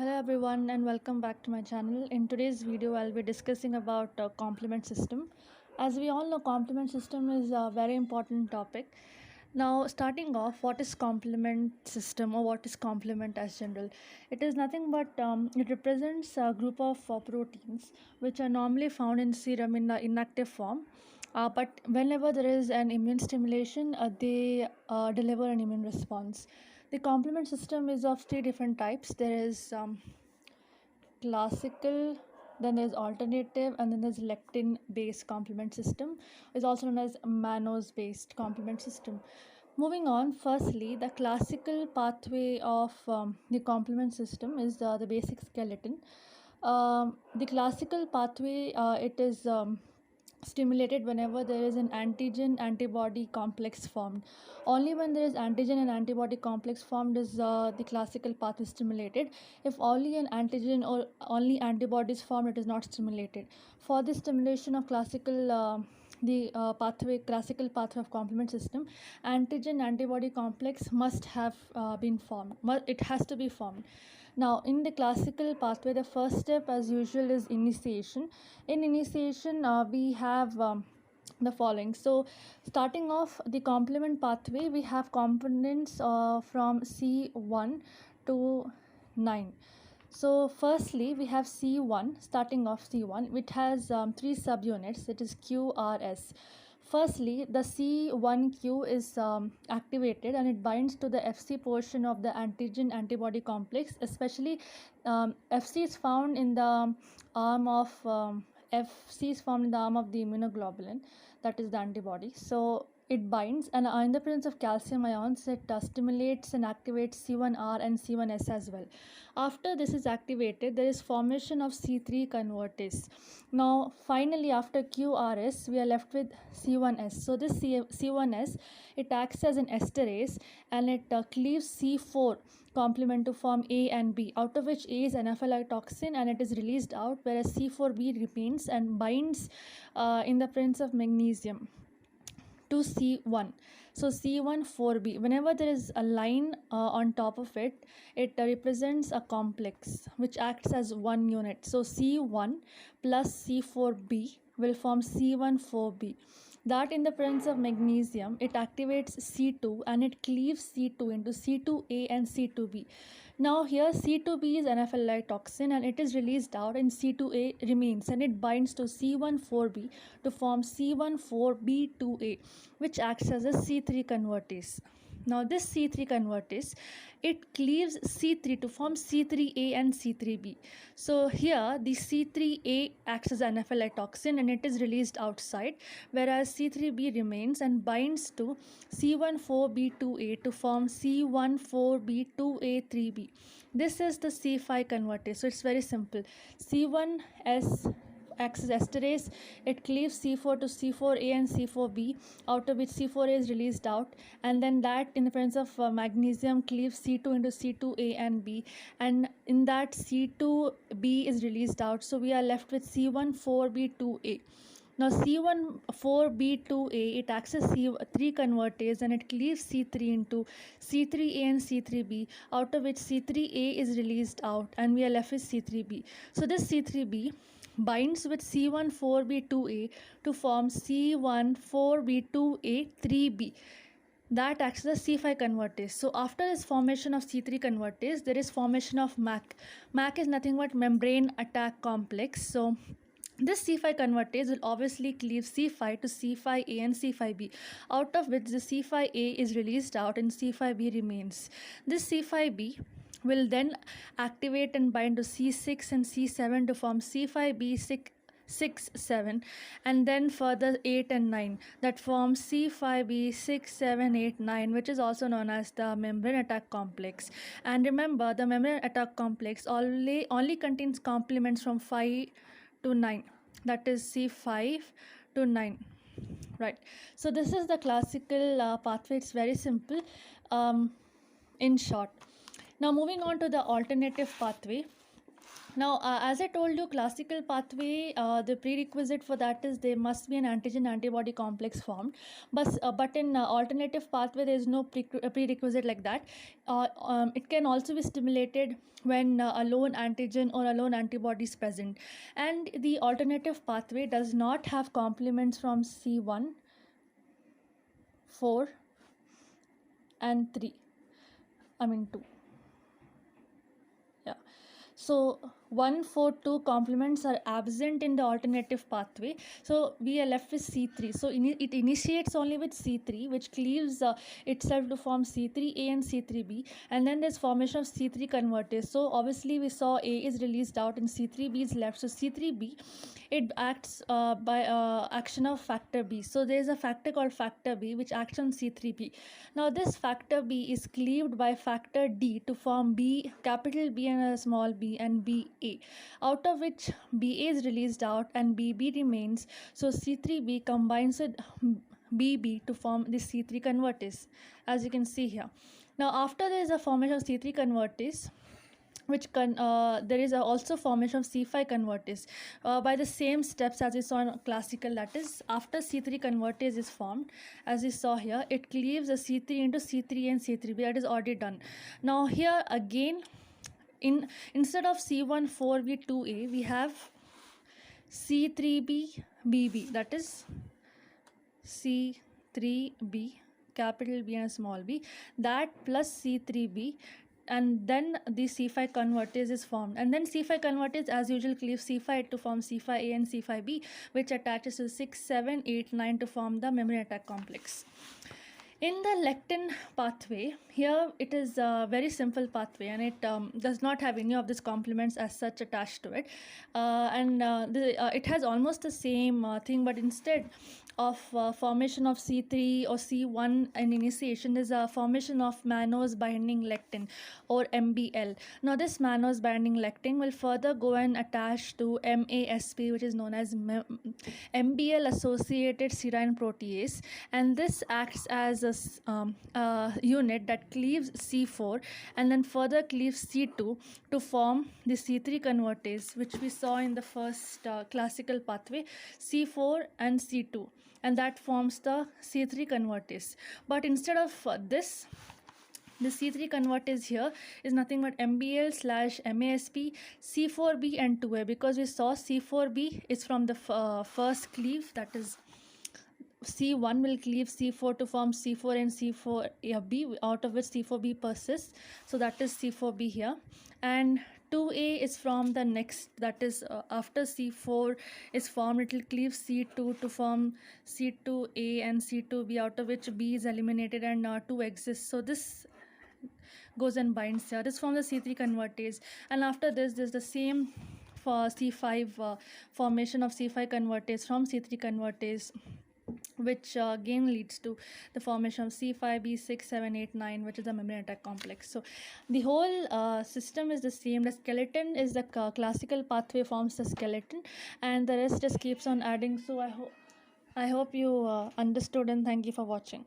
Hello everyone and welcome back to my channel. In today's video I'll be discussing about complement system. As we all know, complement system is a very important topic. Now starting off, what is complement system or what is complement as general? It is nothing but it represents a group of proteins which are normally found in serum in the inactive form. But whenever there is an immune stimulation, they deliver an immune response. The complement system is of three different types. There is classical, then there's alternative, and then there's lectin based complement system, is also known as mannose based complement system. Moving on, firstly, the classical pathway of the complement system is the basic skeleton. The classical pathway, it is stimulated whenever there is an antigen antibody complex formed. Only when there is antigen and antibody complex formed is the classical path is stimulated. If only an antigen or only antibodies formed, it is not stimulated. For the stimulation of classical pathway of complement system, antigen antibody complex must have been formed. It has to be formed. Now in the classical pathway, the first step as usual is initiation. In initiation, we have the following. So starting off the complement pathway, we have components from C1 to 9. So firstly, we have C1, starting off C1, which has three subunits. It is QRS. Firstly, the C1q is activated and it binds to the FC portion of the antigen antibody complex. Especially FC is found in the arm of FC is found in the arm of the immunoglobulin, that is the antibody. So it binds, and in the presence of calcium ions, it stimulates and activates C1R and C1s as well. After this is activated, there is formation of C3 convertase. Now finally, after QRS, we are left with C1s. So this C1s, it acts as an esterase and it cleaves C4 complement to form A and B, out of which A is anaphylatoxin and it is released out, whereas C4b remains and binds in the presence of magnesium to C1. So C1-4b, whenever there is a line on top of it, it represents a complex which acts as one unit. So C1 plus C4b will form C1-4b. That in the presence of magnesium, it activates C2 and it cleaves C2 into C2a and C2b. Now here C2b is anaphylatoxin and it is released out, and C2a remains and it binds to C1-4b to form C1-4b2a, which acts as a C3 convertase. Now this C3 convertase, it cleaves C3 to form C3a and C3b. So here the C3a acts as anaphylatoxin and it is released outside, whereas C3b remains and binds to C1-4b2a to form C1-4b2a3b. This is the C5 convertase. So it's very simple. C1s acts as esterase, it cleaves C4 to C4a and C4b, out of which C4a is released out, and then that in the presence of magnesium cleaves C2 into C2a and b, and in that C2b is released out, so we are left with C1-4b2a. Now C1-4b2a, it acts as C3 convertase and it cleaves C3 into C3a and C3b, out of which C3a is released out and we are left with C3b. So this C3b binds with C1-4b2a to form C1-4b2a3b. That acts as a C5 convertase. So after this formation of C3 convertase, there is formation of MAC. MAC is nothing but membrane attack complex. So this C5 convertase will obviously cleave C5 to C5a and C5b, out of which the C5a is released out and C5b remains. This C5b will then activate and bind to C6 and C7 to form C5b6, 7, and then further 8 and 9, that forms C5b6, 7, 8, 9, which is also known as the membrane attack complex. And remember, the membrane attack complex only contains complements from 5 to 9, that is C5 to 9. Right, so this is the classical pathway. It's very simple in short. Now moving on to the alternative pathway. Now, as I told you, classical pathway, the prerequisite for that is there must be an antigen antibody complex formed. But in alternative pathway, there is no prerequisite like that. It can also be stimulated when a lone antigen or a lone antibody is present. And the alternative pathway does not have complements from C1, 4, and 3. I mean 2. Yeah. So 1, 4, 2 complements are absent in the alternative pathway. So we are left with C3. So it initiates only with C3, which cleaves itself to form C3A and C3B. And then there's formation of C3 convertase. So obviously we saw A is released out and C3B is left. So C3B, it acts by action of factor B. So there's a factor called factor B which acts on C3B. Now this factor B is cleaved by factor D to form B, capital B and a small b and BA, out of which BA is released out and BB remains. So C3B combines with BB to form the C3 convertase, as you can see here. Now after there is a formation of C3 convertase, there is also formation of C5 convertase by the same steps as we saw in classical. That is, after C3 convertase is formed, as we saw here, it cleaves the C3 into C3A and C3B. That is already done. Now here again, instead of C14V2A, we have C3B BB. That is C3B, capital B and small b, that plus C3B, and then the C5 convertase is formed. And then C5 convertase as usual cleaves C5 to form C5A and C5B, which attaches to 6, 7, 8, 9 to form the memory attack complex. In the lectin pathway, here it is a very simple pathway, and it does not have any of these complements as such attached to it. It has almost the same thing, but instead of formation of C3 or C1 and initiation, there's a formation of mannose binding lectin, or MBL. Now this mannose binding lectin will further go and attach to MASP, which is known as MBL associated serine protease, and this acts as a unit that cleaves C4 and then further cleaves C2 to form the C3 convertase, which we saw in the first classical pathway, C4 and C2, and that forms the C3 convertase. But instead of this, the C3 convertase here is nothing but MBL slash MASP, C4B and 2A, because we saw C4B is from the first cleave, that is C1 will cleave C4 to form C4 and C4B, out of which C4B persists. So that is C4B here. And 2A is from the next, that is after C4 is formed, it will cleave C2 to form C2A and C2B, out of which B is eliminated and 2 exists. So this goes and binds here. This forms the C3 convertase. And after this, there's the same for C5 formation of C5 convertase from C3 convertase, which again leads to the formation of C5, B6, 7, 8, 9, which is the memory attack complex. So the whole system is the same. The skeleton is the classical pathway forms the skeleton, and the rest just keeps on adding. So I hope you understood, and thank you for watching.